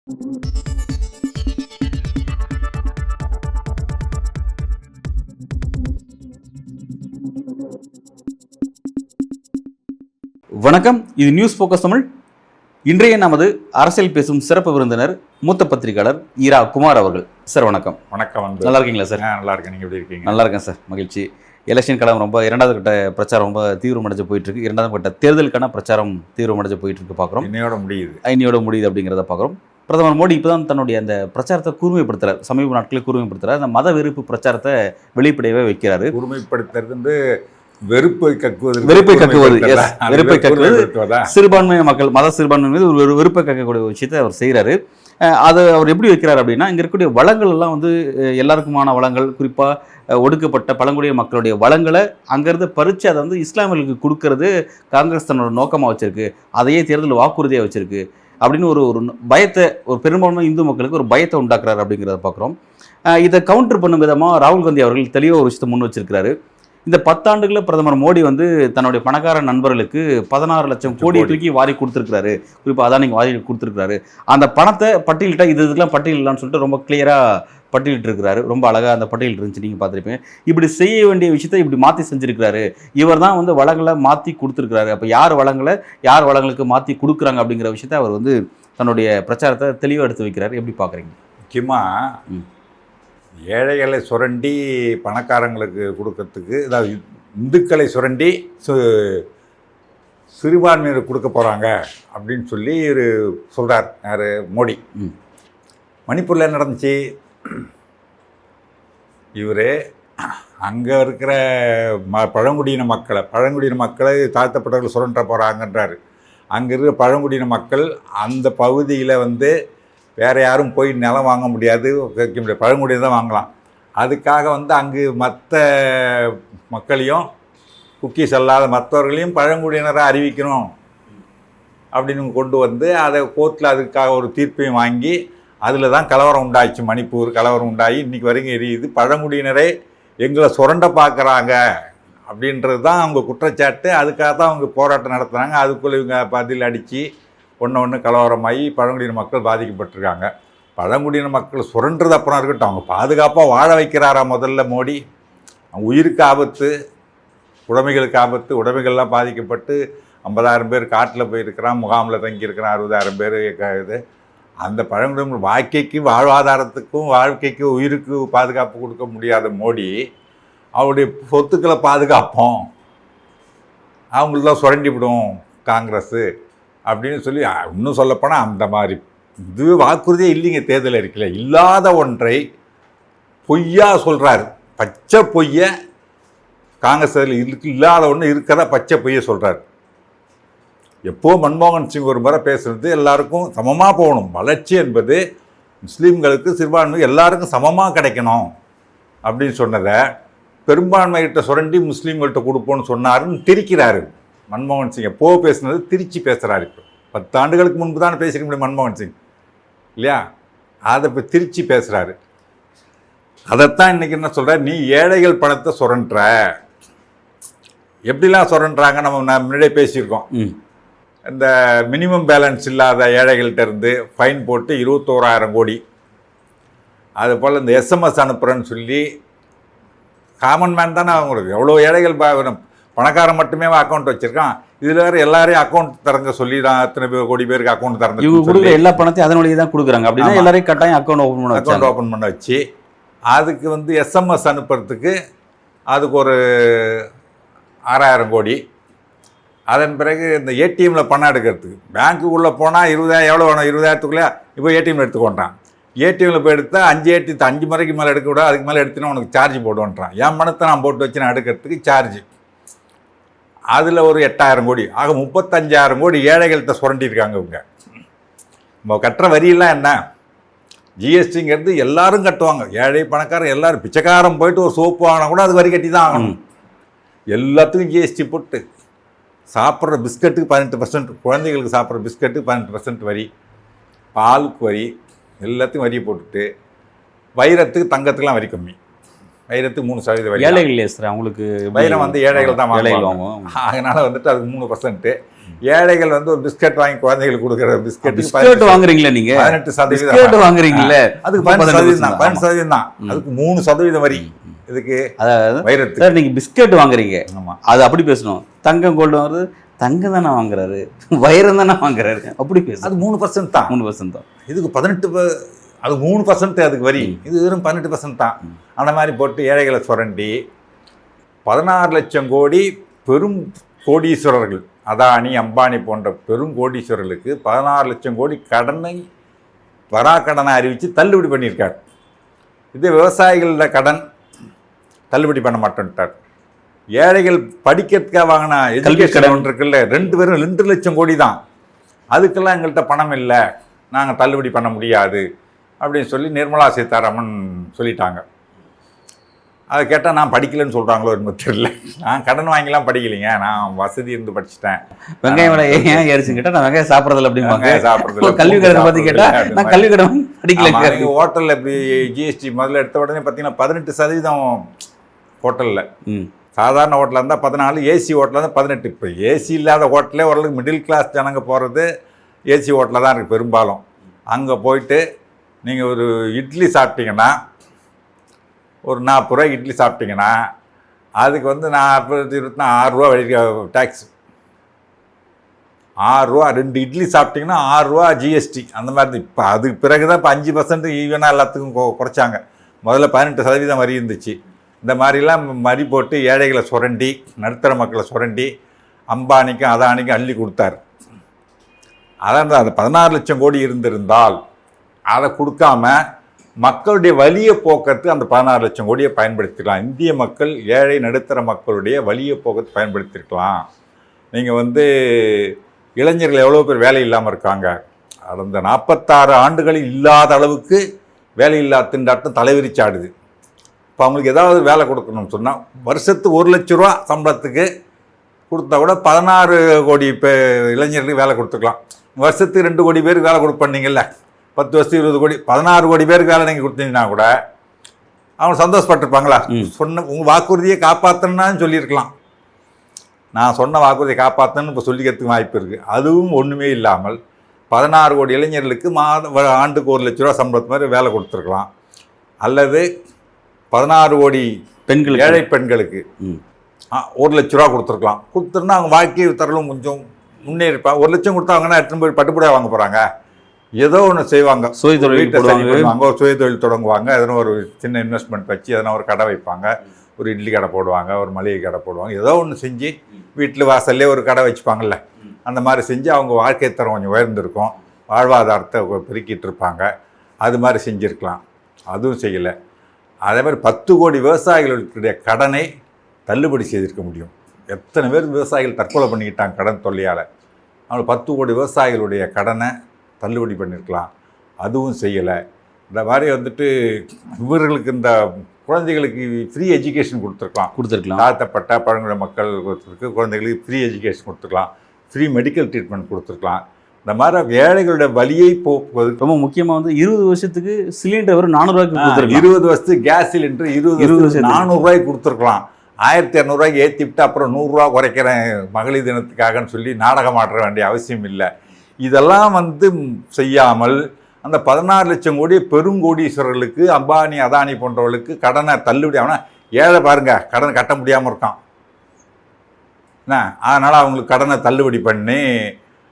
வணக்கம், இது news focus Tamil. இன்றைய நமது அரசியல் பேசும் சிறப்பு விருந்தினர் மூத்த பத்திரிகையாளர் ஈரா குமார் அவர்கள். சார் வணக்கம். வணக்கம். நல்லா இருக்கீங்களா சார்? நல்லா இருக்கேன். நீங்கள் எப்படி இருக்கீங்க? நல்லா இருக்கேன் சார், மகிழ்ச்சி. எலெக்ஷன் காலம் ரொம்ப இரண்டாவது கட்ட பிரச்சாரம் ரொம்ப தீவிரமடைஞ்சு போயிட்டு இருக்கு. இரண்டாவது கட்ட தேர்தலுக்கான பிரச்சாரம் தீவிரமடைஞ்சு போயிட்டு இருக்கு பார்க்குறோம். இன்னையோட முடியுது அப்படிங்கிறத பார்க்குறோம். பிரதமர் மோடி இப்போ தான் தன்னுடைய அந்த பிரச்சாரத்தை கூர்மைப்படுத்துறாரு. சமீப நாட்களில் கூர்மைப்படுத்துறாரு. அந்த மத வெறுப்பு பிரச்சாரத்தை வெளிப்படையவே வைக்கிறாரு. கூர்மைப்படுத்துறது வெறுப்பை கக்குவது, சிறுபான்மை மக்கள், மத சிறுபான்மை மீது ஒரு வெறுப்பை கக்கக்கூடிய விஷயத்தை அவர் செய்கிறாரு. அதை அவர் எப்படி வைக்கிறார் அப்படின்னா, இங்கே இருக்கக்கூடிய வளங்கள் எல்லாம் வந்து எல்லாருக்குமான வளங்கள், குறிப்பாக ஒடுக்கப்பட்ட பழங்குடிய மக்களுடைய வளங்களை அங்கேருந்து பறித்து அதை வந்து இஸ்லாமியர்களுக்கு கொடுக்கறது காங்கிரஸ் தன்னோட நோக்கமாக வச்சுருக்கு, அதையே தேர்தல் வாக்குறுதியாக வச்சுருக்கு அப்படின்னு ஒரு பயத்தை, ஒரு பெரும்பான்மை இந்து மக்களுக்கு ஒரு பயத்தை உண்டாக்குறாரு அப்படிங்கிறத பார்க்குறோம். இதை கவுண்டர் பண்ணும் விதமாக ராகுல் காந்தி அவர்கள் தெளிவாக ஒரு விஷயத்தை முன் வச்சிருக்கிறாரு. இந்த 10 ஆண்டுகளில் பிரதமர் மோடி வந்து தன்னுடைய பணக்கார நண்பர்களுக்கு 16 லட்சம் கோடி தூக்கி வாரி கொடுத்துருக்காரு. குறிப்பாக அதானிக்கு வாரி கொடுத்துருக்காரு. அந்த பணத்தை பட்டியலிட்டால் இதுக்கெல்லாம் பட்டியலிடலான்னு சொல்லிட்டு ரொம்ப கிளியராக பட்டியலிட்டு இருக்கிறாரு. ரொம்ப அழகாக அந்த பட்டியல் இருந்துச்சு, நீங்கள் பார்த்துருப்பீங்க. இப்படி செய்ய வேண்டிய விஷயத்தை இப்படி மாற்றி செஞ்சுருக்கிறாரு. இவர் தான் வந்து வளங்களை மாற்றி கொடுத்துருக்கிறாரு. அப்போ யார் வளங்களுக்கு மாற்றி கொடுக்குறாங்க அப்படிங்கிற விஷயத்தை அவர் வந்து தன்னுடைய பிரச்சாரத்தை தெளிவாக எடுத்து வைக்கிறாரு. எப்படி பார்க்குறீங்க? முக்கியமாக ஏழைகளை சுரண்டி பணக்காரங்களுக்கு கொடுக்கறதுக்கு, அதாவது இந்துக்களை சுரண்டி சிறுபான்மையினர் கொடுக்க போகிறாங்க அப்படின்னு சொல்லி சொல்கிறார். யார்? மோடி. மணிப்பூரில் என்ன நடந்துச்சு? இவர் அங்கே இருக்கிற பழங்குடியின மக்களை தாழ்த்தப்பட்டவர்கள் சுரண்ட போகிறாங்கன்றார். அங்கே இருக்கிற பழங்குடியின மக்கள் அந்த பகுதியில் வந்து வேறு யாரும் போய் நிலம் வாங்க முடியாது, வைக்க முடியாது, பழங்குடியினர் தான் வாங்கலாம். அதுக்காக வந்து அங்கு மற்ற மக்களையும், குக்கீஸ் அல்லாத மற்றவர்களையும் பழங்குடியினராக அறிவிக்கணும் அப்படின்னு கொண்டு வந்து அதை கோர்ட்டில் அதுக்காக ஒரு தீர்ப்பையும் வாங்கி அதில் தான் கலவரம் உண்டாச்சு. மணிப்பூர் கலவரம் உண்டாகி இன்றைக்கி வரைக்கும் எரியுது. பழங்குடியினரை எங்களை சுரண்ட பார்க்குறாங்க அப்படின்றது தான் அவங்க குற்றச்சாட்டு. அதுக்காக தான் அவங்க போராட்டம் நடத்துகிறாங்க. அதுக்குள்ளே இவங்க பதில் அடித்து ஒன்று கலவரமாகி பழங்குடியின மக்கள் பாதிக்கப்பட்டிருக்காங்க. பழங்குடியின மக்கள் சுரண்டுறது அப்புறம் இருக்கட்டும், அவங்க பாதுகாப்பாக வாழ வைக்கிறாரா முதல்ல மோடி? அவங்க உயிருக்கு ஆபத்து, உடைமைகளுக்கு ஆபத்து, உடைமைகள்லாம் பாதிக்கப்பட்டு 50,000 பேர் காட்டில் போயிருக்கிறான், முகாமில் தங்கியிருக்கிறான் 60,000 பேர். இது அந்த பழங்குடியின வாழ்க்கைக்கு, வாழ்வாதாரத்துக்கும், வாழ்க்கைக்கு, உயிருக்கு பாதுகாப்பு கொடுக்க முடியாத மோடி அவருடைய சொத்துக்களை பாதுகாப்போம், அவங்களெலாம் சுரண்டிவிடும் காங்கிரஸு அப்படின்னு சொல்லி, இன்னும் சொல்லப்போனால் அந்த மாதிரி இது வாக்குறுதியே இல்லைங்க. தேர்தல் அறிக்கையில் இல்லாத ஒன்றை பொய்யா சொல்கிறாரு. பச்சை பொய்யை காங்கிரஸ் இல்லாத ஒன்று இருக்கிறதா பச்சை பொய்யை சொல்கிறார். எப்போது மன்மோகன் சிங் ஒரு முறை பேசுகிறது, எல்லாருக்கும் சமமாக போகணும், வளர்ச்சி என்பது முஸ்லீம்களுக்கு, சிறுபான்மை எல்லாருக்கும் சமமாக கிடைக்கணும் அப்படின்னு சொன்னதை பெரும்பான்மைகிட்ட சுரண்டி முஸ்லீம்கள்கிட்ட கொடுப்போன்னு சொன்னாருன்னு திரிக்கிறாரு மன்மோகன் சிங். எப்போ பேசுனது திருச்சி பேசுகிறார். இப்போ 10 ஆண்டுகளுக்கு முன்பு தானே பேசிக்க முடியும் மன்மோகன் சிங் இல்லையா? அதை இப்போ திருச்சி பேசுகிறாரு. அதைத்தான் இன்றைக்கி என்ன சொல்கிறார், நீ ஏழைகள் பணத்தை சுரண்ட. எப்படிலாம் சுரண்டுறாங்க நம்ம முன்னாடியே பேசியிருக்கோம். இந்த மினிமம் பேலன்ஸ் இல்லாத ஏழைகள்கிட்ட இருந்து ஃபைன் போட்டு 21,000 கோடி. அதுபோல் இந்த எஸ்எம்எஸ் அனுப்புகிறேன்னு சொல்லி, காமன் மேன் தானே அவங்களுக்கு, எவ்வளோ ஏழைகள் பணக்காரன் மட்டுமே அக்கௌண்ட் வச்சிருக்கான். இதில் வேறு எல்லாரையும் அக்கௌண்ட் திறங்க சொல்லி தான் அத்தனை பேர் கோடி பேருக்கு அக்கௌண்ட் திறந்து கொடுக்குற எல்லா பணத்தையும் அதன் வழியே தான் கொடுக்குறாங்க. அப்படின்னா எல்லாரையும் கட்டாயம் அக்கௌண்ட் ஓப்பன் பண்ண வச்சு அதுக்கு வந்து எஸ்எம்எஸ் அனுப்புறதுக்கு அதுக்கு ஒரு 6,000 கோடி. அதன் பிறகு இந்த ஏடிஎம்மில் பணம் எடுக்கிறதுக்கு பேங்க்குள்ளே போனால் 20,000 எவ்வளோ வேணும்? 20,000த்துக்குள்ளே இப்போ ஏடிஎம் எடுத்துக்கொண்டான். ஏடிஎம்மில் போய் எடுத்தால் 5 முறைக்கு மேலே எடுக்க விட, அதுக்கு மேலே எடுத்துனா உனக்கு சார்ஜ் போடுவோன்றான். என் பணத்தை நான் போட்டு வச்சு நான் எடுக்கிறதுக்கு சார்ஜ். அதில் ஒரு 8,000 கோடி. ஆக 35,000 கோடி ஏழைகள்கிட்ட சுரண்டியிருக்காங்க இவங்க. நம்ம கட்டுற வரியெல்லாம் என்ன? ஜிஎஸ்டிங்கிறது எல்லாரும் கட்டுவாங்க. ஏழை பணக்காரன் எல்லாரும், பிச்சைக்காரன் போயிட்டு ஒரு சோப்பு வாங்கினா கூட அது வரி கட்டி தான் ஆகணும். எல்லாத்துக்கும் ஜிஎஸ்டி போட்டு, சாப்பிட்ற பிஸ்கட்டுக்கு 18%, குழந்தைகளுக்கு சாப்பிட்ற பிஸ்கட்டுக்கு 18% வரி, பாலுக்கு வரி, எல்லாத்துக்கும் வரி போட்டுட்டு வைரத்துக்கு தங்கத்துக்கெலாம் வரி கம்மி. வைரத்துக்கு 3% வரி. ஏழைகள் இல்லையா சார் அவங்களுக்கு? வைரம் வந்து ஏழைகள் தான் ஏழைகள் வாங்குவாங்க. வாங்குவோம். அதனால வந்துட்டு அதுக்கு 3%. ஏழைகள் வந்து ஒரு பிஸ்கட் வாங்கி குழந்தைகளுக்கு கொடுக்குற பிஸ்கட் வாங்குறீங்களா நீங்க? 18% வாங்குறீங்களே, அதுக்கு 15% தான். 15% தான். அதுக்கு 3% வரி. இதுக்கு அதாவது வைரத்துக்கு. சார் நீங்க பிஸ்கட் வாங்குறீங்க, ஆமா, அது அப்படி பேசணும். தங்கம் கோல்டு வாங்குறது தங்கம் தானே வாங்குறாரு, வைரம் தானே வாங்குறாரு, அப்படி பேசணும். அது 3% தான். 3% தான். இதுக்கு 18, அது 3% அதுக்கு வரி. இது வெறும் 18% தான். அந்த மாதிரி போட்டு ஏழைகளை சுரண்டி 16 லட்சம் கோடி பெரும் கோடீஸ்வரர்கள், அதானி அம்பானி போன்ற பெரும் கோடீஸ்வரர்களுக்கு 16 லட்சம் கோடி கடனை வராக்கடனை அறிவித்து தள்ளுபடி பண்ணியிருக்கார். இது விவசாயிகளோட கடன் தள்ளுபடி பண்ண மாட்டேன்ட்டார். ஏழைகள் படிக்கிறதுக்காக வாங்கின எஜுகேஷன் கடன் இருக்குல்ல, 2 லட்சம் கோடி தான். அதுக்கெல்லாம் எங்கள்கிட்ட பணம் இல்லை, நாங்கள் தள்ளுபடி பண்ண முடியாது அப்படின்னு சொல்லி நிர்மலா சீதாராமன் சொல்லிட்டாங்க. அதை கேட்டால் நான் படிக்கலைன்னு சொல்கிறாங்களோ என்னமோ தெரியல. நான் கடன் வாங்கிலாம் படிக்கலைங்க, நான் வசதி இருந்து படிச்சுட்டேன். வெங்காயம் விலை ஏன் ஏறிச்சுன்னு கேட்டால் நான் வெங்காயம் சாப்பிட்றதில்ல அப்படிம்பாங்க. சாப்பிட்றதில்ல. கல்வி கடன் பற்றி கேட்டால் நான் கல்வி கடன் படிக்கல. ஹோட்டலில் இப்படி ஜிஎஸ்டி முதல்ல எடுத்த உடனே பார்த்தீங்கன்னா 18% ஹோட்டலில். சாதாரண ஹோட்டலில் இருந்தால் 14, ஏசி ஹோட்டலில் இருந்தால் 18. இப்போ ஏசி இல்லாத ஹோட்டலே ஓரளவுக்கு மிடில் கிளாஸ் ஜனங்க போகிறது ஏசி ஹோட்டலில் தான் இருக்குது பெரும்பாலும். அங்கே போயிட்டு நீங்கள் ஒரு இட்லி சாப்பிட்டீங்கன்னா, ஒரு 40 ரூபாய் இட்லி சாப்பிட்டீங்கன்னா அதுக்கு வந்து 40, 6 ரூபா வழி டேக்ஸ். 6 ரூபா 2 இட்லி சாப்பிட்டிங்கன்னா 6 ரூபா ஜிஎஸ்டி. அந்த மாதிரி. இப்போ அதுக்கு பிறகு தான் இப்போ 5% ஈவனாக எல்லாத்துக்கும் குறைச்சாங்க. முதல்ல 18% வரி இருந்துச்சு. இந்த மாதிரிலாம் வரி போட்டு ஏழைகளை சுரண்டி, நடுத்தர மக்களை சுரண்டி அம்பானிக்கும் அதானிக்கும் அள்ளி கொடுத்தார். அதான் அந்த 16 லட்சம் கோடி இருந்திருந்தால் அதை கொடுக்காம மக்களுடைய வலியை போக்கத்து அந்த 16 லட்சம் கோடியை பயன்படுத்திக்கலாம். இந்திய மக்கள், ஏழை நடுத்தர மக்களுடைய வலியை போக்கத்து பயன்படுத்திருக்கலாம். நீங்கள் வந்து இளைஞர்கள் எவ்வளோ பேர் வேலை இல்லாமல் இருக்காங்க. அந்த 46 ஆண்டுகளில் இல்லாத அளவுக்கு வேலையில்லா திண்டாட்டம் தலைவிரிச்சாடுது. இப்போ அவங்களுக்கு ஏதாவது வேலை கொடுக்கணும்னு சொன்னால் வருஷத்துக்கு 1 லட்ச ரூபா சம்பளத்துக்கு கொடுத்தா கூட 16 கோடி இளைஞர்களுக்கு வேலை கொடுத்துக்கலாம். வருஷத்துக்கு 2 கோடி பேருக்கு வேலை கொடுப்பீங்கல்ல, 10 வருஷத்துக்கு 20 கோடி, 16 கோடி பேருக்கு வேலை நீங்கள் கொடுத்தீங்கன்னா கூட அவங்க சந்தோஷப்பட்டிருப்பாங்களா? சொன்ன உங்கள் வாக்குறுதியை காப்பாற்றணுன்னு சொல்லியிருக்கலாம். நான் சொன்ன வாக்குறுதியை காப்பாற்றணுன்னு இப்போ சொல்லிக்கிறதுக்கு வாய்ப்பு இருக்குது. அதுவும் ஒன்றுமே இல்லாமல் 16 கோடி இளைஞர்களுக்கு ஆண்டுக்கு 1 லட்ச ரூபா சம்பளத்து மாதிரி வேலை கொடுத்துருக்கலாம். அல்லது 16 கோடி பெண்கள், ஏழை பெண்களுக்கு 1 லட்ச ரூபா கொடுத்துருக்கலாம். கொடுத்துருந்தா அவங்க வாழ்க்கை தரலும் கொஞ்சம் முன்னேறிப்பாங்க. 1 லட்சம் கொடுத்தாங்கன்னா எடுத்துன்னு போய் பட்டுப்புடையா வாங்க போகிறாங்க, ஏதோ ஒன்று செய்வாங்க. வீட்டை சரி பண்ணுவாங்க, ஒரு சுய தொழில் தொடங்குவாங்க, எதனா ஒரு சின்ன இன்வெஸ்ட்மெண்ட் வச்சு எதனா ஒரு கடை வைப்பாங்க, ஒரு இட்லி கடை போடுவாங்க, ஒரு மளிகை கடை போடுவாங்க, ஏதோ ஒன்று செஞ்சு வீட்டில் வாசல்லே ஒரு கடை வச்சுப்பாங்கல்ல. அந்த மாதிரி செஞ்சு அவங்க வாழ்க்கை தரம் கொஞ்சம் உயர்ந்திருக்கும், வாழ்வாதாரத்தை பெருக்கிட்டு இருப்பாங்க. அது மாதிரி செஞ்சுருக்கலாம். அதுவும் செய்யலை. அதே மாதிரி 10 கோடி விவசாயிகளுடைய கடனை தள்ளுபடி செய்திருக்க முடியும். எத்தனை பேர் விவசாயிகள் தற்கொலை பண்ணிக்கிட்டாங்க கடன் தொல்லையால். அவங்க 10 கோடி விவசாயிகளுடைய கடனை தள்ளுபடி பண்ணியிருக்கலாம். அதுவும் செய்யலை. இந்த மாதிரி வந்துட்டு இவர்களுக்கு, இந்த குழந்தைகளுக்கு ஃப்ரீ எஜுகேஷன் கொடுத்துருக்கலாம். தாழ்த்தப்பட்ட பழங்குடி மக்கள் குழந்தைகளுக்கு ஃப்ரீ எஜுகேஷன் கொடுத்துருக்கலாம். ஃப்ரீ மெடிக்கல் ட்ரீட்மெண்ட் கொடுத்துருக்கலாம். இந்த மாதிரி ஏழைகளுடைய வலியை போக்குவது. ரொம்ப முக்கியமாக வந்து 20 வருஷத்துக்கு சிலிண்டர் வெறும் 400 ரூபாய்க்கு கொடுத்துருக்கலாம். 20 வருஷத்துக்கு கேஸ் சிலிண்டர் 20 வருஷத்துக்கு 400 ரூபாய்க்கு கொடுத்துருக்கலாம். 1200 ரூபாய்க்கு ஏற்றி விட்டு அப்புறம் 100 ரூபா குறைக்கிறேன் மகளிர் தினத்துக்காகன்னு சொல்லி நாடகம் ஆட வேண்டிய அவசியம் இல்லை. இதெல்லாம் வந்து செய்யாமல் அந்த 16 லட்சம் கோடி பெருங்கோடீஸ்வரர்களுக்கு, அம்பானி அதானி போன்றவர்களுக்கு கடனை தள்ளுபடி. ஆனால் ஏழை பாருங்க கடன் கட்ட முடியாமல் இருக்கான் என்ன, அதனால் அவங்களுக்கு கடனை தள்ளுபடி பண்ணி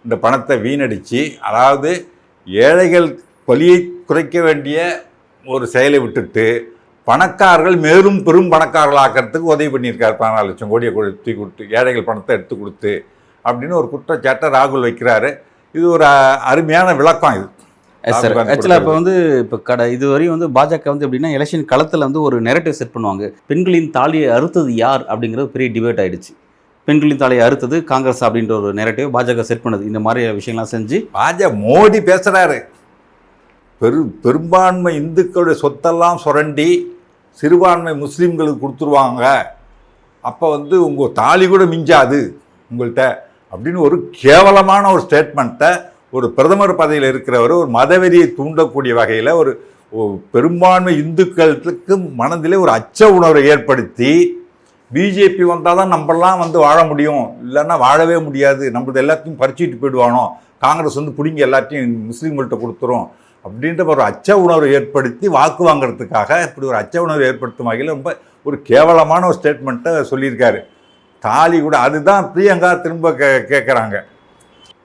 இந்த பணத்தை வீணடித்து, அதாவது ஏழைகள் வலியை குறைக்க வேண்டிய ஒரு செயலை விட்டுட்டு பணக்காரர்கள் மேலும் பெரும் பணக்காரர்களாக்கிறதுக்கு உதவி பண்ணியிருக்காரு. 14 லட்சம் கோடியை கொடுத்து ஏழைகள் பணத்தை எடுத்து கொடுத்து அப்படின்னு ஒரு குற்றச்சாட்டை ராகுல் வைக்கிறாரு. இது ஒரு அருமையான விளக்கம். இது ஆக்சுவலாக இப்போ வந்து இதுவரையும் வந்து பாஜக வந்து எப்படின்னா எலெக்ஷன் களத்தில் வந்து ஒரு நெரட்டிவ் செட் பண்ணுவாங்க. பெண்களின் தாலியை அறுத்தது யார் அப்படிங்கிறது பெரிய டிபேட் ஆகிடுச்சு. பெண்களின் தாலியை அறுத்தது காங்கிரஸ் அப்படின்ற ஒரு நெரட்டிவ் பாஜக செட் பண்ணுது. இந்த மாதிரி விஷயங்கள்லாம் செஞ்சு மோடி பேசுகிறாரு. பெரும்பான்மை இந்துக்களுடைய சொத்தெல்லாம் சுரண்டி சிறுபான்மை முஸ்லீம்களுக்கு கொடுத்துருவாங்க, அப்போ வந்து உங்கள் தாலி கூட மிஞ்சாது உங்கள்கிட்ட அப்படின்னு ஒரு கேவலமான ஒரு ஸ்டேட்மெண்ட்டை ஒரு பிரதமர் பதவியில் இருக்கிறவர் ஒரு மதவெறியை தூண்டக்கூடிய வகையில் பெரும்பான்மை இந்துக்களுக்கு மனதிலே ஒரு அச்ச உணர்வை ஏற்படுத்தி பிஜேபி வந்தால் தான் நம்மளாம் வந்து வாழ முடியும், இல்லைன்னா வாழவே முடியாது, நம்மளது எல்லாத்தையும் பறிச்சுட்டு போயிடுவானோ, காங்கிரஸ் வந்து பிடிங்கி எல்லாத்தையும் முஸ்லீம்கள்கிட்ட கொடுத்துரும் அப்படின்ற ஒரு அச்ச உணர்வை ஏற்படுத்தி வாக்கு வாங்கிறதுக்காக இப்படி ஒரு அச்ச உணர்வை ஏற்படுத்தும் வகையில் ரொம்ப ஒரு கேவலமான ஒரு ஸ்டேட்மெண்ட்டை சொல்லியிருக்காரு. தாலி கூட அதுதான் பிரியங்கா திரும்ப கேட்குறாங்க.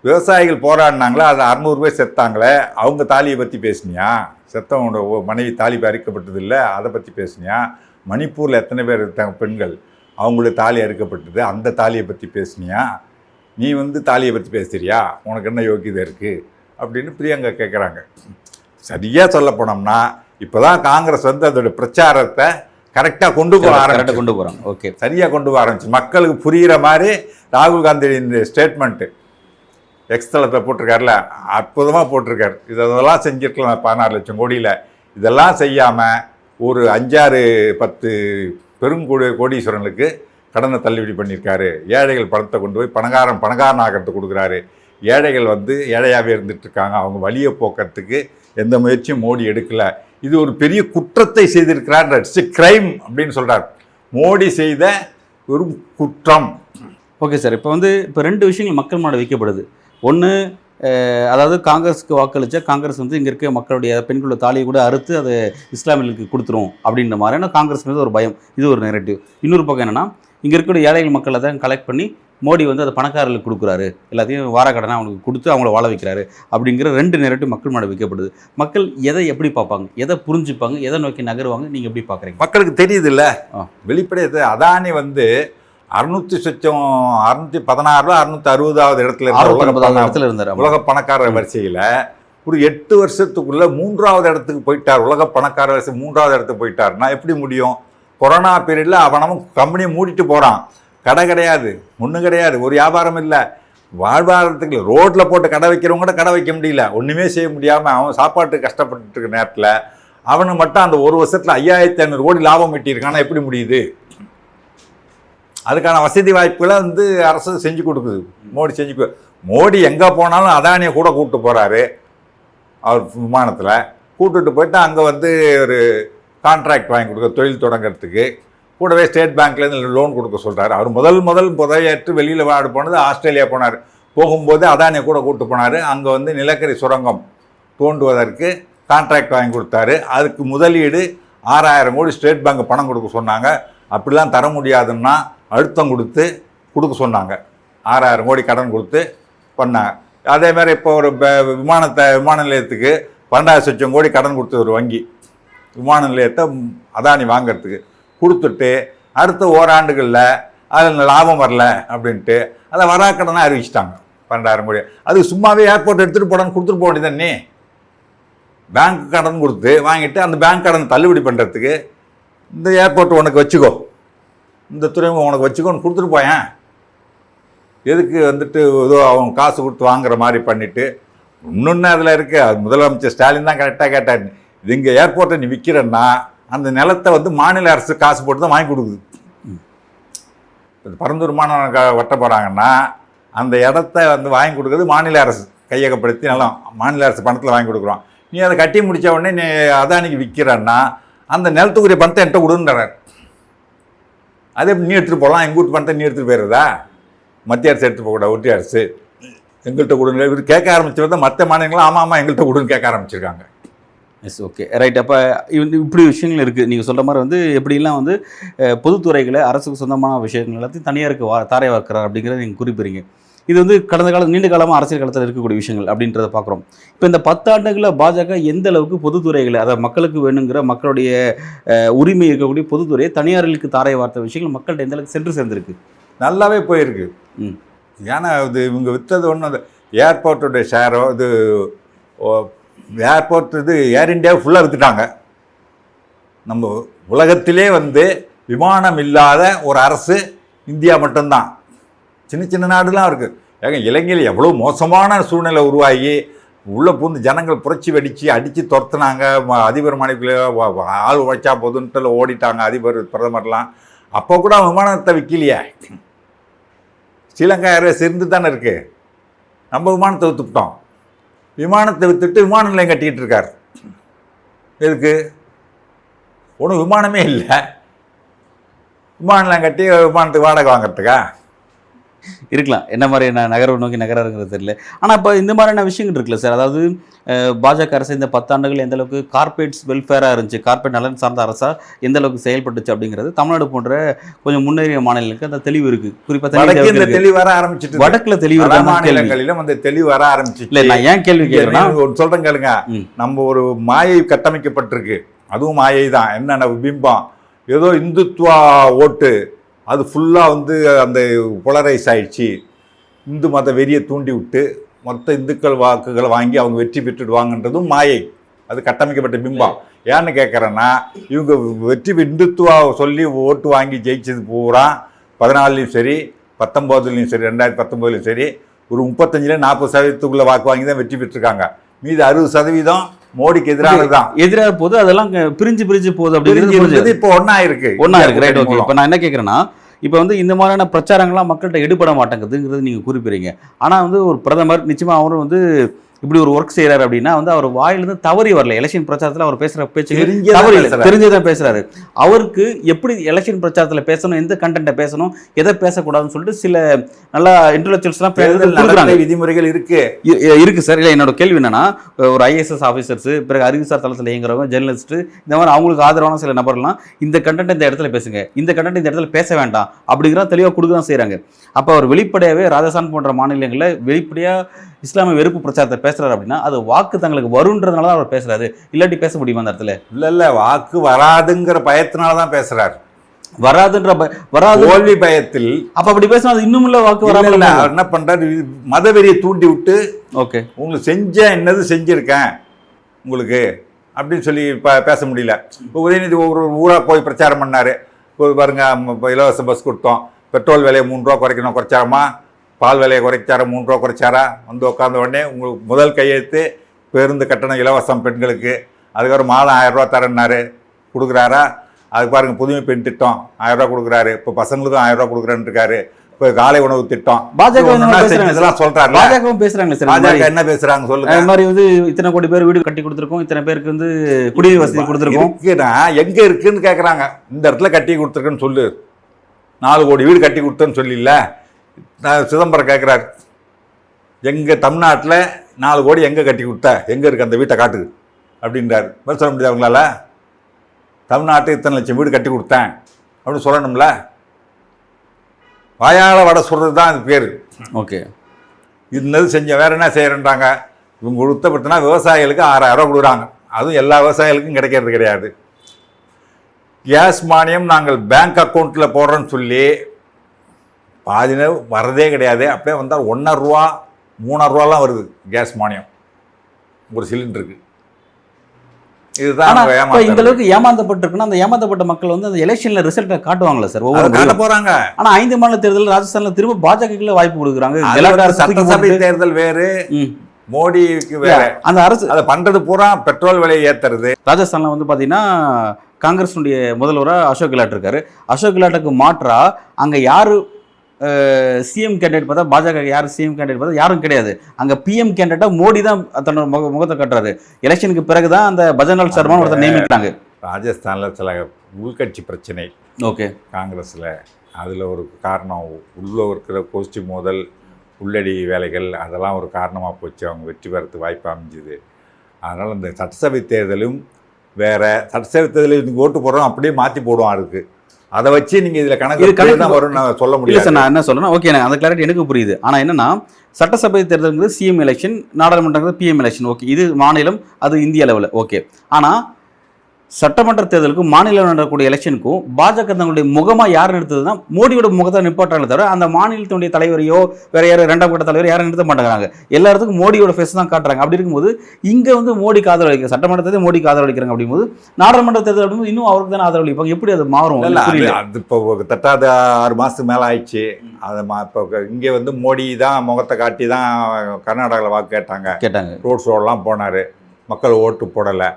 விவசாயிகள் போராடினாங்களே, அது 600 பேர் செத்தாங்களே, அவங்க தாலியை பற்றி பேசுனியா? செத்தவங்களோட மனைவி தாலி அறுக்கப்பட்டது இல்லை, அதை பற்றி பேசுனியா? மணிப்பூரில் எத்தனை பேர் இருக்காங்க பெண்கள், அவங்களோட தாலி அறுக்கப்பட்டது, அந்த தாலியை பற்றி பேசுனியா? நீ வந்து தாலியை பற்றி பேசுறியா? உனக்கு என்ன யோக்கியதை இருக்குது அப்படின்னு பிரியங்கா கேட்குறாங்க. சரியாக சொல்ல போனோம்னா இப்போ தான் காங்கிரஸ் வந்து அதோட பிரச்சாரத்தை கரெக்டாக கொண்டு போகிறாங்க. ஓகே, சரியாக கொண்டு போக ஆரம்பிச்சு மக்களுக்கு புரிகிற மாதிரி ராகுல் காந்தியின் ஸ்டேட்மெண்ட்டு எக்ஸ்தலத்தை போட்டிருக்காருல, அற்புதமாக போட்டிருக்காரு. இதெல்லாம் செஞ்சுருக்கலாம் 16 லட்சம் கோடியில். இதெல்லாம் செய்யாமல் ஒரு 5-10 கோடீஸ்வரனுக்கு கடனை தள்ளுபடி பண்ணியிருக்காரு. ஏழைகள் பணத்தை கொண்டு போய் பணக்காரன் ஆகிறதுக்கு கொடுக்குறாரு. ஏழைகள் வந்து ஏழையாகவே இருந்துகிட்ருக்காங்க. அவங்க வழியை போக்கிறதுக்கு எந்த முயற்சியும் மோடி எடுக்கலை. இது ஒரு பெரிய குற்றத்தை செய்திருக்கிறார். இட்ஸ் கிரைம் அப்படின்னு சொல்கிறார். மோடி செய்த ஒரு குற்றம். ஓகே சார், இப்போ 2 விஷயங்கள் மக்கள் முன்னாடி வைக்கப்படுது. ஒன்று, அதாவது காங்கிரஸுக்கு வாக்களித்தா காங்கிரஸ் இங்கே இருக்க மக்களுடைய பெண்களோட தாலியை கூட அறுத்து அதை இஸ்லாமியர்களுக்கு கொடுத்துரும் அப்படின்ற மாதிரியான காங்கிரஸ் மீது ஒரு பயம். இது ஒரு நெரட்டிவ். இன்னொரு பக்கம் என்னென்னா, இங்கே இருக்கிற ஏழைகள் மக்களை தான் கலெக்ட் பண்ணி மோடி அதை பணக்காரர்களுக்கு கொடுக்குறாரு, எல்லாத்தையும் வாரக்கடனை அவங்களுக்கு கொடுத்து அவங்கள வாழ வைக்கிறாரு அப்படிங்கிற 2 நெரட்டிவ் மக்கள் முன்னாடி வைக்கப்படுது. மக்கள் எதை எப்படி பார்ப்பாங்க, எதை புரிஞ்சுப்பாங்க, எதை நோக்கி நகருவாங்க, நீங்கள் எப்படி பார்க்குறீங்க? மக்களுக்கு தெரியுது இல்லை, வெளிப்படையது. அதானி 616 660வது இடத்துல இருந்தார் உலக பணக்காரர் வரிசையில். ஒரு 8 வருஷத்துக்குள்ள 3வது இடத்துக்கு போயிட்டார். உலக பணக்காரர் வரிசை 3வது இடத்துக்கு போயிட்டார்னா எப்படி முடியும்? கொரோனா பீரியடில் அவனும் கம்பெனியை மூடிட்டு போகிறான். கடை கிடையாது, ஒன்றும் கிடையாது, ஒரு வியாபாரம் இல்லை. வாழ்வாதாரத்துக்கு ரோட்டில் போட்டு கடை வைக்கிறவங்க கூட கடை வைக்க முடியல, ஒன்றுமே செய்ய முடியாமல் அவன் சாப்பாட்டுக்கு கஷ்டப்பட்டு இருக்க நேரத்தில் அவனு மட்டும் அந்த ஒரு வருஷத்தில் 5500 கோடி லாபம் ஈட்டியிருக்கானா எப்படி முடியுது? அதுக்கான வசதி வாய்ப்புகளை அரசு செஞ்சு கொடுக்குது. மோடி எங்கே போனாலும் அதானியை கூட கூப்பிட்டு போகிறாரு. அவர் விமானத்தில் கூப்பிட்டுட்டு போயிட்டு அங்கே ஒரு கான்ட்ராக்ட் வாங்கி கொடுக்க, தொழில் தொடங்கிறதுக்கு. கூடவே ஸ்டேட் பேங்க்லேருந்து லோன் கொடுக்க சொல்கிறார். அவர் முதல் புதையேற்று வெளியில் வாடு போனது ஆஸ்திரேலியா போனார். போகும்போது அதானியை கூட கூப்பிட்டு போனார். அங்கே நிலக்கரி சுரங்கம் தோண்டுவதற்கு கான்ட்ராக்ட் வாங்கி கொடுத்தாரு. அதுக்கு முதலீடு 6000 கோடி ஸ்டேட் பேங்க் பணம் கொடுக்க சொன்னாங்க. அப்படிலாம் தர முடியாதுன்னா அழுத்தம் கொடுக்க சொன்னாங்க. 6000 கோடி கடன் கொடுத்து பண்ணாங்க. அதேமாதிரி இப்போ ஒரு விமான நிலையத்துக்கு 12 லட்சம் கோடி கடன் கொடுத்து ஒரு வங்கி விமான நிலையத்தை அதானி வாங்கிறதுக்கு கொடுத்துட்டு அடுத்த ஓராண்டுகளில் அதில் லாபம் வரல அப்படின்ட்டு அதை வராக்கடனாக அறிவிச்சிட்டாங்க 12000 கோடி. அதுக்கு சும்மாவே ஏர்போர்ட் எடுத்துகிட்டு போடான்னு கொடுத்துட்டு போக வேண்டியதானே. பேங்க் கடன் கொடுத்து வாங்கிட்டு அந்த பேங்க் கடன் தள்ளுபடி பண்ணுறதுக்கு இந்த ஏர்போர்ட் உனக்கு வச்சுக்கோ, இந்த துறைமுகம் உனக்கு வச்சுக்கோன்னு கொடுத்துட்டு போயேன். எதுக்கு ஏதோ அவங்க காசு கொடுத்து வாங்குற மாதிரி பண்ணிவிட்டு இன்னொன்று அதில் இருக்குது. அது முதலமைச்சர் ஸ்டாலின் தான் கரெக்டாக கேட்டார். இது இங்கே ஏர்போர்ட்டை நீ விற்கிறன்னா அந்த நிலத்தை மாநில அரசு காசு போட்டு தான் வாங்கி கொடுக்குது. பரந்தூர் மாநகரம் வெட்ட போகிறாங்கன்னா அந்த இடத்த வாங்கி கொடுக்குறது மாநில அரசு கையகப்படுத்தி நிலம் மாநில அரசு பணத்தில் வாங்கி கொடுக்குறோம். நீ அதை கட்டி முடித்த உடனே நீ அதானிக்கு விற்கிறன்னா அந்த நிலத்துக்குரிய பணத்தை என்கிட்ட கொடுன்றார். அதே நீ எடுத்துகிட்டு போகலாம், எங்கள் வீட்டு பணத்தை நீ எடுத்துகிட்டு போயிடுறதா? மத்திய அரசு எடுத்துகிட்டு போகக்கூடாது, ஒன்றிய அரசு எங்கள்கிட்ட கொடுங்க. இவர் கேட்க ஆரம்பிச்சு மற்ற மாநிலங்களும் ஆமாம் எங்கள்கிட்ட கொடுன்னு கேட்க ஆரம்பிச்சிருக்காங்க. Yes, okay, right. அப்போ இப்படி விஷயங்கள் இருக்குது. நீங்கள் சொல்கிற மாதிரி எப்படிலாம் பொதுத்துறைகளை அரசுக்கு சொந்தமான விஷயங்கள் எல்லாத்தையும் தனியாருக்கு தாரை வாக்குறார் அப்படிங்கிறத நீங்கள் குறிப்பிடுறீங்க. இது கடந்த காலம் நீண்ட காலமாக அரசியல் காலத்தில் இருக்கக்கூடிய விஷயங்கள் அப்படின்றத பார்க்குறோம். இப்போ இந்த 10 ஆண்டுகளில் பாஜக எந்த அளவுக்கு பொதுத்துறைகளை, அதாவது மக்களுக்கு வேணுங்கிற மக்களுடைய உரிமை இருக்கக்கூடிய பொதுத்துறையை தனியார்களுக்கு தாரை வார்த்த விஷயங்கள் மக்கள்கிட்ட எந்த அளவுக்கு சென்று சேர்ந்துருக்கு? நல்லாவே போயிருக்கு. ஏன்னா இவங்க விற்றது ஒன்று, அந்த ஏர்போர்ட்டுடைய ஷேரோ ஏர்போர்ட் ஏர் இண்டியாவை ஃபுல்லாக விற்றுட்டாங்க. நம்ம உலகத்திலே விமானம் இல்லாத ஒரு அரசு இந்தியா மட்டும்தான். சின்ன நாடுலாம் இருக்குது. ஏங்க இலங்கையில் எவ்வளோ மோசமான சூழ்நிலை உருவாகி உள்ளே பூந்து ஜனங்கள் புரட்சி வெடித்து அடித்து துரத்துனாங்க. அதிபர் மாநிலத்தில் ஆள் உழைச்சா போதுன்ட்டு ஓடிட்டாங்க அதிபர் பிரதமர்லாம். அப்போ கூட விமானத்தை விற்கலையே. ஸ்ரீலங்கா ஏர்வேஸ் இருந்து தானே இருக்குது. நம்ம விமானத்தை விற்றுட்டோம். விமானத்தை விற்றுட்டு விமான நிலையம் கட்டிக்கிட்டு இருக்கார். இருக்கு ஒன்றும் விமானமே இல்லை, விமானம்லாம் கட்டி விமானத்துக்கு வாடகை வாங்குறதுக்கா? இருக்கலாம், என்ன மாதிரியான நகர்வு நோக்கி நகராருங்கிறது தெரியல. ஆனால் இப்போ இந்த மாதிரியான விஷயங்கள் இருக்குல்ல சார், அதாவது பாஜக அரசு இந்த 10 ஆண்டுகள் எந்த அளவுக்கு கார்பரேட்ஸ் வெல்ஃபேராக இருந்துச்சு, கார்பரேட் நலன் சார்ந்த அரசாக எந்த அளவுக்கு செயல்பட்டுச்சு அப்படிங்கிறது தமிழ்நாடு போன்ற கொஞ்சம் முன்னேறிய மாநிலங்களுக்கு அந்த தெளிவு இருக்குது. குறிப்பாக தெளிவு வர ஆரம்பிச்சிட்டு, வடக்கில் தெளிவு மாநிலங்களிலும் அந்த தெளிவு வர ஆரம்பிச்சிச்சு. இல்லை, நான் ஏன் கேள்வி கேட்குறேன்னா சொல்கிறேன் கேளுங்க, நம்ம ஒரு மாயை கட்டமைக்கப்பட்டிருக்கு, அதுவும் மாயை தான். என்னென்ன பிம்பம், ஏதோ இந்துத்துவா ஓட்டு அது ஃபுல்லாக வந்து அந்த பொலரைஸ் ஆயிடுச்சு, இந்து மத வெறியை தூண்டி விட்டு மொத்த இந்துக்கள் வாக்குகளை வாங்கி அவங்க வெற்றி பெற்றுடுவாங்கன்றதும் மாயை, அது கட்டமைக்கப்பட்ட பிம்பம். ஏன்னு கேட்குறேன்னா, இவங்க இந்துத்துவா சொல்லி ஓட்டு வாங்கி ஜெயிச்சது பூரா 14லையும் சரி 19லையும் சரி 2019லையும் சரி ஒரு 35-40% வாக்கு வாங்கி தான் வெற்றி பெற்றிருக்காங்க. மீது 60% மோடிக்கு எதிரானதுதான், எதிராக போகுது. அதெல்லாம் பிரிஞ்சு போகுது அப்படிங்கிறது இப்போ ஒன்னா இருக்கு. Right, okay. இப்போ நான் என்ன கேட்குறேன்னா, இப்போ வந்து இந்த மாதிரியான பிரச்சாரங்கள்லாம் மக்கள்கிட்ட எடுபட மாட்டேங்குதுங்கிறது நீங்கள் குறிப்பிடுறீங்க. ஆனால் வந்து ஒரு பிரதமர் நிச்சயமாக அவரும் வந்து இப்படி ஒரு ஒர்க் செய்கிறாரு அப்படின்னா வந்து அவர் வாயிலிருந்து தவறி வரல. எலெக்ஷன் பிரச்சாரத்தில் அவர் பேசுகிற பேச்சு தெரிஞ்சதான் பேசுகிறாரு. அவருக்கு எப்படி எலெக்ஷன் பிரச்சாரத்தில் பேசணும், எந்த கண்டென்ட்டை பேசணும், எதை பேசக்கூடாதுன்னு சொல்லிட்டு சில நல்லா இன்டெலெக்சுவல்ஸ்லாம் கொடுக்குறாங்க, விதிமுறைகள் இருக்கு சார். இல்லை, என்னோட கேள்வி என்னன்னா, ஒரு IAS ஆஃபீஸர்ஸ், பிறகு அறிவுசார் தளத்தில் இயங்குறவங்க, ஜெர்னலிஸ்ட், இந்த மாதிரி அவங்களுக்கு ஆதரவான சில நபர்லாம் இந்த கண்டென்ட் இந்த இடத்துல பேசுங்க, இந்த கண்டென்ட் இந்த இடத்துல பேச வேண்டாம் அப்படிங்கிற தெளிவாக கொடுக்க தான் செய்கிறாங்க. அப்போ அவர் வெளிப்படையாகவே ராஜஸ்தான் போன்ற மாநிலங்களில் வெளிப்படையாக இஸ்லாமிய வெறுப்பு பிரச்சாரத்தை பேசுறாரு அப்படின்னா அது வாக்கு தங்களுக்கு வருன்றதுனால தான் அவர் பேசுறாரு, இல்லாட்டி பேச முடியுமா அந்த இடத்துல? இல்ல வாக்கு வராதுங்கிற பயத்தினால தான் பேசுறாரு. வராது தோல்வி பயத்தில். அப்ப அப்படி பேசினா அது இன்னும் இல்ல வாக்கு வராமல் என்ன பண்றாரு, மதவெறியை தூண்டி விட்டு ஓகே உங்களுக்கு என்னது செஞ்சிருக்கேன் உங்களுக்கு அப்படின்னு சொல்லி பேச முடியல. இப்போ உதயநிதி ஒரு ஊராக போய் பிரச்சாரம் பண்ணாரு, பாருங்க இலவச பஸ் கொடுத்தோம், பெட்ரோல் விலையை 3 ரூபா குறைக்கணும், குறைச்சாரமா, பால் விலையை குறைச்சாரா, 3 ரூபா குறைச்சாரா, வந்து உட்காந்த உடனே உங்களுக்கு முதல் கையெழுத்து பேருந்து கட்டணம் இலவசம் பெண்களுக்கு, அதுக்கப்புறம் மாதம் 1000 ரூபா தரேன்னாரு, கொடுக்குறாரா? அதுக்கு பாருங்க புதுமை பெண் திட்டம் 1000 ரூபா கொடுக்குறாரு, இப்போ பசங்களுக்கும் 1000 ரூபா கொடுக்குறேன்னு இருக்காரு. இப்போ காலை உணவு திட்டம் பாஜக சொல்றாங்க. பாஜகவும் பேசுறாங்க சார். பாஜக என்ன பேசுறாங்க சொல்லுங்க? இந்த மாதிரி வந்து இத்தனை கோடி பேர் வீடு கட்டி கொடுத்துருக்கோம், இத்தனை பேருக்கு வந்து குடிநீர் வசதி கொடுத்துருக்கோம். எங்க இருக்குன்னு கேட்கறாங்க. இந்த இடத்துல கட்டி கொடுத்துருக்குன்னு சொல்லு, 4 கோடி வீடு கட்டி கொடுத்தேன்னு சொல்லல. சிதம்பரம் கேட்குறாரு, எங்கள் தமிழ்நாட்டில் 4 கோடி எங்கே கட்டி கொடுத்த, எங்கே இருக்குது அந்த வீட்டை காட்டுது அப்படின்றாரு. பதில் சொல்ல முடியாது அவங்களால? தமிழ்நாட்டு இத்தனை லட்சம் வீடு கட்டி கொடுத்தேன் அப்படின்னு சொல்லணும்ல. வாயால் வடை சொல்கிறது தான் அது பேர். ஓகே, இன்னது செஞ்ச வேறு என்ன செய்கிறேன்றாங்க. இவங்க கொடுத்தப்பட்டனா விவசாயிகளுக்கு 6000 ரூபா கொடுக்குறாங்க, அதுவும் எல்லா விவசாயிகளுக்கும் கிடைக்கிறது கிடையாது. கேஸ் மானியம் நாங்கள் பேங்க் அக்கௌண்ட்டில் போடுறோன்னு சொல்லி பாதின வரதே கிடையாது. அப்படியே வந்தால் 1.5 ரூபா 3.5 ரூபாலாம் வருது கேஸ் மானியம் ஒரு சிலிண்டருக்கு. இதுதான் இந்த அளவுக்கு ஏமாந்தப்பட்டிருக்குன்னா அந்த ஏமாந்தப்பட்ட மக்கள் வந்து அந்த எலெக்ஷன்ல ரிசல்ட்டை காட்டுவாங்களா சார்? ஒவ்வொரு காட்ட போறாங்க. ஆனா 5 மாநில தேர்தல் ராஜஸ்தான்ல திரும்ப பாஜக வாய்ப்பு கொடுக்குறாங்க. சட்டசபை தேர்தல் வேறு, மோடிக்கு வேற. அந்த அரசு அதை பண்றது பூரா பெட்ரோல் விலையை ஏத்துறது. ராஜஸ்தான்ல வந்து பாத்தீங்கன்னா காங்கிரஸுடைய முதல்வராக அசோக் கெலாட் இருக்காரு. அசோக் கெலாட்டுக்கு மாற்றா அங்க யாரு சிஎம் கேண்டிடேட் பார்த்தா பாஜக யார் சிஎம் கேண்டிடேட் பார்த்தா யாரும் கிடையாது. அங்கே பிஎம் கேண்டிடேட்டாக மோடி தான் தன்னோட முகத்தை காட்டுறாரு. எலெக்ஷனுக்கு பிறகு தான் அந்த பஜன்லால் சர்மா ஒருத்தர் நியமிக்கிறாங்க. ராஜஸ்தானில் சில உள்கட்சி பிரச்சனை ஓகே காங்கிரஸில், அதில் ஒரு காரணம் உள்ளே இருக்கிற கோஷ்டி மோதல், உள்ளடி வேலைகள், அதெல்லாம் ஒரு காரணமாக போச்சு அவங்க வெற்றி பெறத்துக்கு வாய்ப்பு அமைஞ்சுது. அதனால் இந்த சட்டசபை தேர்தலும் வேறு, சட்டசபை தேர்தலில் நீங்கள் ஓட்டு போடுறோம் அப்படியே மாற்றி போடுவோம். அதுக்கு அதை வச்சு நீங்கள் இதில் கணக்கு தான் வரும்னு நான் சொல்ல முடியாது சார். நான் என்ன சொல்லணும், ஓகே அந்த கிளாரிட்டி எனக்கு புரியுது. ஆனால் என்னன்னா சட்டசபை தேர்தலுங்கிறது சிஎம் எலெக்ஷன், நாடாளுமன்றங்கிறது பிஎம் எலெக்ஷன். ஓகே, இது மாநிலம், அது இந்திய அளவில் ஓகே. ஆனால் சட்டமன்ற தேர்தலுக்கும் மாநிலம் நடக்கக்கூடிய எலெக்ஷனுக்கும் பாஜக தங்களுடைய முகமாக யார் நிறுத்துதுன்னா மோடியோட முகத்தை நிப்பாட்டாங்க தவிர அந்த மாநிலத்தினுடைய தலைவரையோ வேற யாரும் 2ஆம் கட்ட தலைவரை யாரும் நிறுத்த மாட்டாங்க. எல்லா இடத்துக்கும் மோடியோட ஃபேஸ் தான் காட்டுறாங்க. அப்படி இருக்கும்போது இங்கே வந்து மோடிக்கு ஆதரவு அளிக்க, சட்டமன்ற தேர்தல் மோடிக்கு ஆதரவு அளிக்கிறாங்க. அப்படிங்கும்போது நாடாளுமன்ற தேர்தல் அப்படிங்கும்போது இன்னும் அவருக்கு தான் ஆதரவு அளிப்பாங்க. எப்படி அது மாறும்? அது இப்போ தட்டாத 6 மாதத்துக்கு மேலே ஆயிடுச்சு. அதை இப்போ இங்கே வந்து மோடி தான் முகத்தை காட்டி தான் கர்நாடகாவில் வாக்கு கேட்டாங்க. ரோட் ஷோலாம் போனார், மக்கள் ஓட்டு போடலை.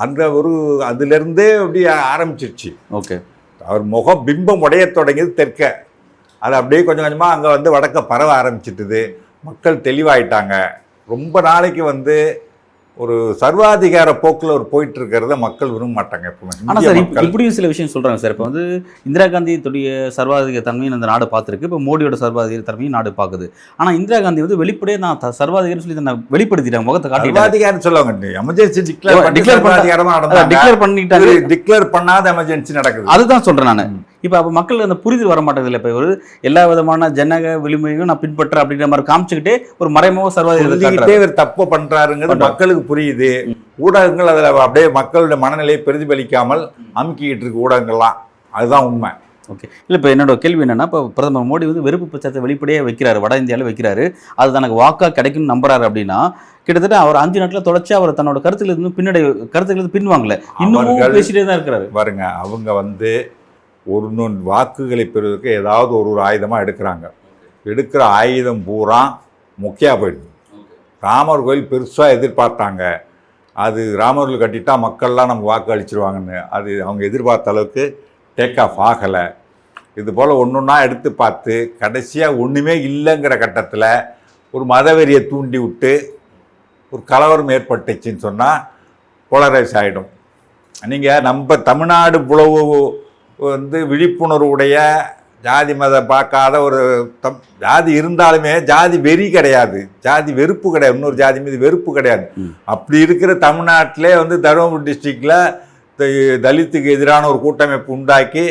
அந்த ஒரு அதுலேருந்தே அப்படி ஆரம்பிச்சிருச்சு. ஓகே, அவர் முகம் பிம்பம் உடைய தொடங்கியது தெற்க, அது அப்படியே கொஞ்சம் கொஞ்சமாக அங்கே வந்து வடக்க பரவ ஆரம்பிச்சிட்டுது. மக்கள் தெளிவாயிட்டாங்க. ரொம்ப நாளைக்கு வந்து ஒரு சர்வாதிகார போக்கில் ஒரு போயிட்டு இருக்கிறத மக்கள் விரும்ப மாட்டாங்க எப்பவுமே. ஆனால் சார் இப்படியும் சில விஷயம் சொல்கிறாங்க சார். இப்போ வந்து இந்திரா காந்தியுடைய சர்வாதிகார தன்மையை அந்த நாடு பார்த்துருக்கு, இப்போ மோடியோட சர்வாதிகார தன்மையை நாடு பார்க்குது. ஆனால் இந்திரா காந்தி வந்து வெளிப்படையே நான் சர்வாதிகாரம் சொல்லி நான் வெளிப்படுத்திட்டாங்க, முகத்தை காட்டி சர்வாதிகாரம் சொல்லுவாங்க. எமர்ஜென்சி டிக்ளேர் பண்ணிட்டாங்க, டிக்ளேர் பண்ணாத எமர்ஜென்சி நடக்குது. அதுதான் சொல்கிறேன் நான். இப்போ அப்போ மக்கள் அந்த புரிதல் வர மாட்டேங்குது இல்லை. இப்போ ஒரு எல்லா விதமான ஜனக விளிம்பையும் நான் பின்பற்றேன் அப்படின்ற மாதிரி காமிச்சுக்கிட்டே ஒரு மறைமுக சர்வாதிகாரத்தை தப்பு பண்றாருங்கிறது மக்களுக்கு புரியுது. ஊடகங்கள் அதில் அப்படியே மக்களுடைய மனநிலையை பிரதிபலிக்காமல் அமுக்கிட்டு இருக்கு ஊடகங்கள்லாம். அதுதான் உண்மை. ஓகே. இல்லை, இப்போ என்னோட கேள்வி என்னன்னா, இப்போ பிரதமர் மோடி வந்து வெறுப்பு பிரச்சாரத்தை வெளிப்படையாக வைக்கிறாரு, வட இந்தியாவில் வைக்கிறாரு, அது தனக்கு வாக்காக கிடைக்கும்னு நம்புறாரு. அப்படின்னா கிட்டத்தட்ட அவர் 5 நாட்டில் தொடர்ச்சி அவர் தன்னோட கருத்துக்கள் பின்வாங்கல, இன்னமும் பேசிட்டே தான் இருக்கிறாரு. பாருங்க, அவங்க வந்து ஒரு வாக்குகளை பெறுவதற்கு ஏதாவது ஒரு ஆயுதமாக எடுக்கிறாங்க. எடுக்கிற ஆயுதம் பூரா முக்கியா போயிடுது. ராமர் கோயில் பெருசாக எதிர்பார்த்தாங்க, அது ராமர் கோயில் கட்டிட்டா மக்கள்லாம் நம்ம வாக்கு அளிச்சிருவாங்கன்னு. அது அவங்க எதிர்பார்த்த அளவுக்கு டேக் ஆஃப் ஆகலை. இது போல் ஒன்றா எடுத்து பார்த்து கடைசியாக ஒன்றுமே இல்லைங்கிற கட்டத்தில் ஒரு மதவெறியை தூண்டி விட்டு ஒரு கலவரம் ஏற்பட்டுச்சுன்னு சொன்னால் போலரைஸ் ஆகிடும். நீங்கள் நம்ம தமிழ்நாடு புலவு வந்து விழிப்புணர்வுடைய ஜாதி மதம் பார்க்காத ஒரு ஜாதி இருந்தாலுமே ஜாதி வெறி கிடையாது, ஜாதி வெறுப்பு கிடையாது, இன்னொரு ஜாதி மீது வெறுப்பு கிடையாது. அப்படி இருக்கிற தமிழ்நாட்டிலே வந்து தருமபுரி டிஸ்ட்ரிக்டில் தலித்துக்கு எதிரான ஒரு கூட்டமைப்பு உண்டாக்கி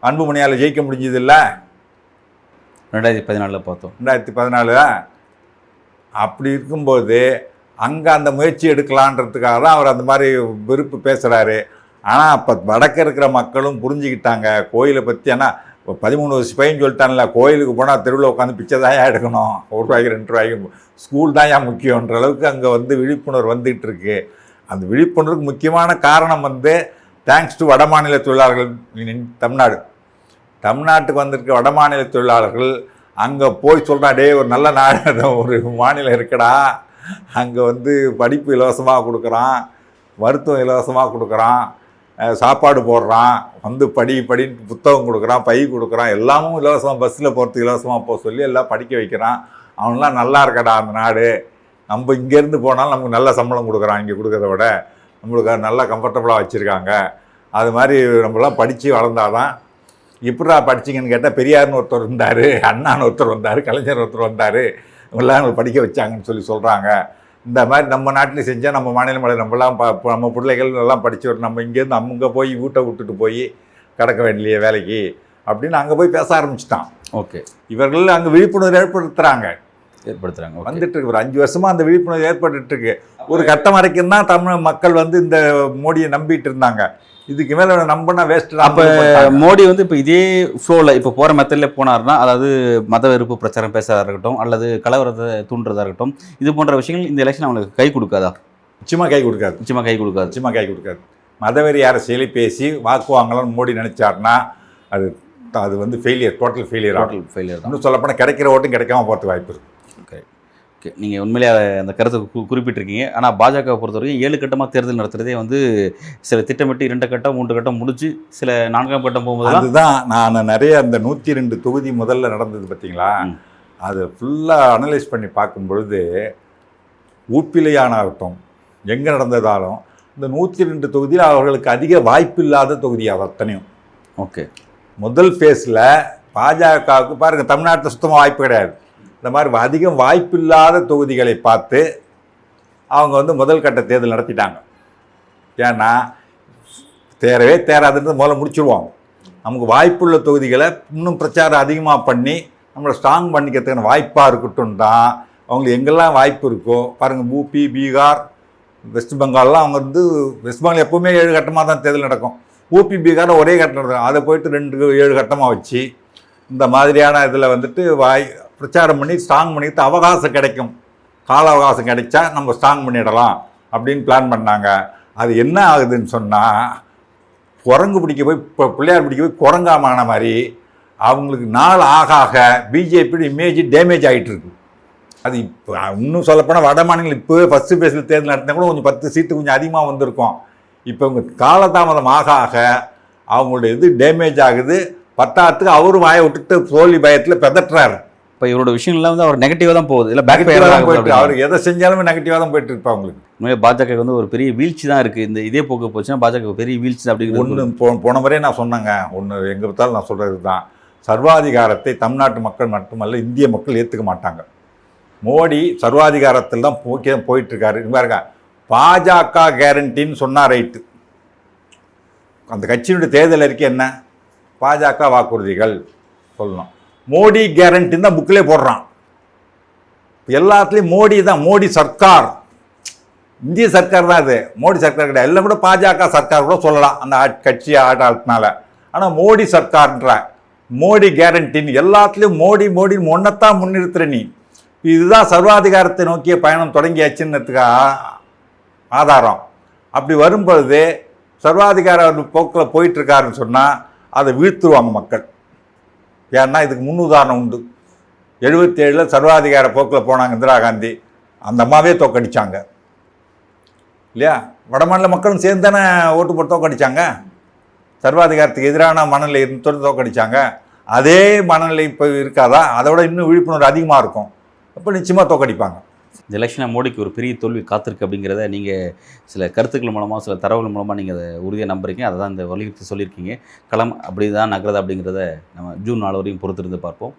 அன்புமணியால் ஜெயிக்க முடிஞ்சது இல்லை. 2014 பார்த்தோம். 2014 அப்படி இருக்கும்போது அங்கே அந்த முயற்சி எடுக்கலான்றதுக்காக தான் அவர் அந்த மாதிரி வெறுப்பு பேசுகிறாரு. ஆனால் அப்போ வடக்க இருக்கிற மக்களும் புரிஞ்சுக்கிட்டாங்க கோயிலை பற்றி. ஆனால் இப்போ 13 வருஷம் பையன் சொல்லிட்டான்ல, கோயிலுக்கு போனால் தெருவில் உட்காந்து பிச்சை தான் எடுக்கணும், 1 ரூபாய்க்கு 2 ரூபாய்க்கு, ஸ்கூல் தான் ஏன் முக்கியன்ற அளவுக்கு அங்கே வந்து விழிப்புணர்வு வந்துகிட்டு இருக்கு. அந்த விழிப்புணர்வுக்கு முக்கியமான காரணம் வந்து தேங்க்ஸ் டு வடமாநில தொழிலாளர்கள். தமிழ்நாட்டுக்கு வந்திருக்க வடமாநில தொழிலாளர்கள் அங்கே போய் சொல்கிறா, டே ஒரு நல்ல நாடு, ஒரு மாநிலம் இருக்கடா, அங்கே வந்து படிப்பு இலவசமாக கொடுக்குறான், மருத்துவம் இலவசமாக கொடுக்குறான், சாப்பாடு போடுறான், வந்து படின்னு புத்தகம் கொடுக்குறான், பை கொடுக்குறான், எல்லாமும் இலவசமாக, பஸ்ஸில் போகிறதுக்கு இலவசமாக போக சொல்லி எல்லாம் படிக்க வைக்கிறான். அவனெலாம் நல்லா இருக்கடா அந்த நாடு. நம்ம இங்கேருந்து போனாலும் நமக்கு நல்ல சம்பளம் கொடுக்குறான், இங்கே கொடுக்கறத விட நம்மளுக்கு நல்லா கம்ஃபர்டபுளாக வச்சுருக்காங்க. அது மாதிரி நம்மளாம் படித்து வளர்ந்தாதான். எப்படா படிச்சிங்கன்னு கேட்டால் பெரியார்னு ஒருத்தர் இருந்தார், அண்ணான்னு ஒருத்தர் வந்தார், கலைஞர் ஒருத்தர் வந்தார், இவங்களாம் படிக்க வச்சாங்கன்னு சொல்லி சொல்கிறாங்க. இந்த மாதிரி நம்ம நாட்டில் செஞ்சால் நம்ம மாநிலம் நம்மளாம் நம்ம பிள்ளைகள் எல்லாம் படித்து நம்ம இங்கேருந்து அங்கே போய் வீட்டை விட்டுட்டு போய் கிடக்க வேண்டிய வேலைக்கு அப்படின்னு அங்கே போய் பேச ஆரம்பிச்சிட்டான். ஓகே. இவர்கள் அங்கே விழிப்புணர்வு ஏற்படுத்துகிறாங்க. வந்துட்டு இருக்கு. ஒரு 5 வருஷமாக அந்த விழிப்புணர்வு ஏற்பட்டு இருக்கு. ஒரு கட்டம் வரைக்கும் தான் தமிழ் மக்கள் வந்து இந்த மோடியை நம்பிட்டு இருந்தாங்க. இதுக்கு மேலே நம்பினா வேஸ்ட். அப்போ மோடி வந்து இப்போ இதே ஃப்ளோவில் இப்போ போகிற மெத்தடில் போனார்னா, அதாவது மத வெறுப்பு பிரச்சாரம் பேசுறதா இருக்கட்டும், அல்லது கலவரத்தை தூண்டுறதா இருக்கட்டும், இது போன்ற விஷயங்கள் இந்த எலெக்ஷன் அவங்களுக்கு கை கொடுக்காதா? நிச்சயமாக கை கொடுக்காது. மதவெறி அரசியலை பேசி வாக்கு வாங்கலாம்னு மோடி நினைச்சார்னா அது வந்து டோட்டல் ஃபெயிலியர். இன்னும் சொல்லப்போனால் கிடைக்கிற ஓட்டும் கிடைக்காம போகிறதுக்கு வாய்ப்பு இருக்குது. ஓகே, நீங்கள் உண்மையிலே அந்த கருத்தை குறிப்பிட்டிருக்கீங்க. ஆனால் பாஜகவை பொறுத்த வரைக்கும் 7 கட்டமாக தேர்தல் நடத்துகிறதே வந்து சில திட்டமிட்டு 2 கட்டம் 3 கட்டம் முடிச்சு சில 4ஆம் கட்டம் போகும்போது அதுதான் நான் நிறைய அந்த 102 தொகுதி முதல்ல நடந்தது பார்த்தீங்களா, அதை ஃபுல்லாக அனலைஸ் பண்ணி பார்க்கும் பொழுது ஊப்பிலையானாகட்டும் எங்கே நடந்ததாலும் இந்த 102 தொகுதியில் அவர்களுக்கு அதிக வாய்ப்பு இல்லாத தொகுதி அது அத்தனையும். ஓகே. முதல் ஃபேஸில் பாஜகவுக்கு பாருங்கள், தமிழ்நாட்டில் சுத்தமாக வாய்ப்பு கிடையாது. இந்த மாதிரி அதிகம் வாய்ப்பில்லாத தொகுதிகளை பார்த்து அவங்க வந்து முதல் கட்ட தேர்தல் நடத்திட்டாங்க. ஏன்னா தேராதுன்றது முதல்ல முடிச்சுடுவாங்க. நமக்கு வாய்ப்புள்ள தொகுதிகளை இன்னும் பிரச்சாரம் அதிகமாக பண்ணி நம்மளை ஸ்ட்ராங் பண்ணிக்கிறதுக்கான வாய்ப்பாக இருக்கட்டும் தான். அவங்களுக்கு எங்கெல்லாம் வாய்ப்பு இருக்கோ பாருங்கள், யூபி, பீகார், வெஸ்ட் பெங்கால்லாம் அவங்க வந்து வெஸ்ட் பெங்கால் எப்போவுமே 7 கட்டமாக தான் தேர்தல் நடக்கும். யூபி, பீகார் ஒரே கட்டம் நடக்கும். அதை போயிட்டு 7 கட்டமாக வச்சு இந்த மாதிரியான இதில் வந்துட்டு பிரச்சாரம் பண்ணி ஸ்ட்ராங் பண்ணிட்டு அவகாசம் கிடைக்கும், கால அவகாசம் கிடைச்சா நம்ம ஸ்ட்ராங் பண்ணிடலாம் அப்படின்னு பிளான் பண்ணாங்க. அது என்ன ஆகுதுன்னு சொன்னால், குரங்கு பிடிக்க போய் பிள்ளையார் பிடிக்க போய் குரங்காமான மாதிரி அவங்களுக்கு நாள் ஆக பிஜேபியோட இமேஜ் டேமேஜ் ஆகிட்டு இருக்கு. அது இப்போ இன்னும் சொல்லப்போனால் வட மாநிலங்கள் இப்போவே ஃபஸ்ட்டு பேஸில் தேர்தல் நடத்தினா கூட கொஞ்சம் 10 சீட்டு கொஞ்சம் அதிகமாக வந்திருக்கும். இப்போ இவங்க காலதாமதம் ஆக அவங்களுடைய இது டேமேஜ் ஆகுது. 10ஆத்துக்கு அவரும் வாயை விட்டுட்டு தோல்வி பயத்தில் பெதட்டுறாரு. இப்போ இவரோட விஷயங்கள்லாம் வந்து அவர் நெகட்டிவாக தான் போகுது, இல்லை பேக் ஃபயர் தான் போயிட்டு அவர் எதை செஞ்சாலுமே நெகட்டிவாக தான் போயிட்டு இருப்பா அவங்களுக்கு. உண்மையிலே பாஜக வந்து ஒரு பெரிய வீழ்ச்சி தான் இருக்குது. இதே போக்கு போச்சுன்னா பாஜக பெரிய வீழ்ச்சி தான் அப்படிங்கிறது. போன முறையே நான் சொன்னேங்க, எங்கே பார்த்தாலும் நான் சொல்கிறது தான், சர்வாதிகாரத்தை தமிழ்நாட்டு மக்கள் மட்டுமல்ல இந்திய மக்கள் ஏற்றுக்க மாட்டாங்க. மோடி சர்வாதிகாரத்தில் தான் போயிட்டுருக்காரு. பாருங்க, பாஜக கேரண்டின்னு சொன்னால் ரைட்டு, அந்த கட்சியினுடைய தேர்தல் அறிக்கை என்ன, பாஜக வாக்குறுதிகள் சொல்லணும். மோடி கேரண்டின்னு தான் புக்கிலே போடுறான். எல்லாத்துலேயும் மோடி தான், மோடி சர்க்கார், இந்திய சர்க்கார் தான் இது, மோடி சர்க்கார் கிடையாது. எல்லாம் கூட பாஜக சர்க்கார் கூட சொல்லலாம் அந்த கட்சி ஆட்டத்தினால. ஆனால் மோடி சர்க்கார்ன்ற, மோடி கேரண்டின்னு எல்லாத்துலேயும் மோடி மோடின்னு ஒன்றைத்தான் முன்னிறுத்துற நீ. இதுதான் சர்வாதிகாரத்தை நோக்கிய பயணம் தொடங்கியாச்சுன்னதுக்கு ஆதாரம். அப்படி வரும்பொழுது சர்வாதிகார போக்கில் போயிட்டுருக்காருன்னு சொன்னால் அதை வீழ்த்துருவாங்க மக்கள். ஏன்னா இதுக்கு முன்னுதாரணம் உண்டு. 77 சர்வாதிகார போக்கில் போனாங்க இந்திரா காந்தி, அந்த அம்மாவே தோக்கடிச்சாங்க இல்லையா? வடமாநில மக்களும் சேர்ந்து தானே ஓட்டு போட்டு தோக்கடிச்சாங்க. சர்வாதிகாரத்துக்கு எதிரான மனநிலை இருந்து தோக்கடிச்சாங்க. அதே மனநிலை இப்போ இருக்காதா? அதோட இன்னும் விழிப்புணர்வு அதிகமாக இருக்கும். அப்போ நிச்சயமாக தோக்கடிப்பாங்க. இந்த எலெக்ஷனில் மோடிக்கு ஒரு பெரிய தோல்வி காத்திருக்கு அப்படிங்கிறத நீங்கள் சில கருத்துக்கள் மூலமாக, சில தரவுகள் மூலமாக நீங்கள் அதை உறுதியாக நம்புறீங்க. அதை தான் இந்த வலியுறுத்தி சொல்லியிருக்கீங்க. களம் அப்படி தான் நகரது அப்படிங்கிறத நம்ம ஜூன் 4 வரையும் பொறுத்திருந்து பார்ப்போம்.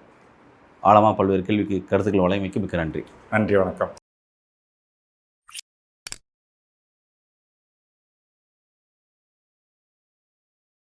ஆழமாக பல்வேறு கேள்விக்கு கருத்துக்கள் வழங்கிமைக்கு மிக்க நன்றி. நன்றி, வணக்கம்.